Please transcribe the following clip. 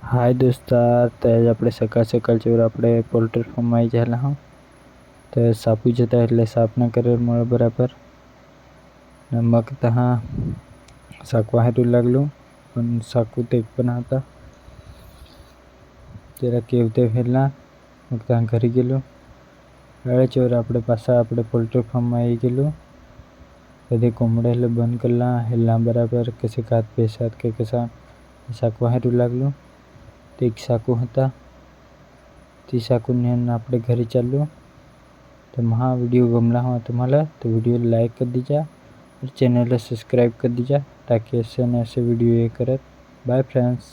हाय दोस्तार, तर आज આપણે સકાળ જેવું આપણે પોલ્ટ્રી ફાર્મમાં આવી ગયેલા હા. તો સાપુ જતા એટલે સાપ ના કરે મળે બરાબર ને મગ તહા શાકવા હારું લાગલું પણ શાકું તે પણ હતા જરા કેવું તે ફેરલા મગ તહા ઘરી ગયેલું હવે ચોર આપણે પાછા આપણે પોલ્ટ્રી ફાર્મમાં આવી ગયેલું. બધી કોમડે એટલે બંધ કરલા હેલા બરાબર કશે કાત પેસાત કે કશા શાકવા હારું લાગલું. તે એક સાકુ હતા તે સાકુને આપણે ઘરે ચાલ્યું. तो महा वीडियो गमला हुआ तुम्हारा तो वीडियो लाइक कर दीजिए और चैनल सब्सक्राइब कर दीजिए ताकि ऐसे न ऐसे वीडियो ये करे. Bye friends.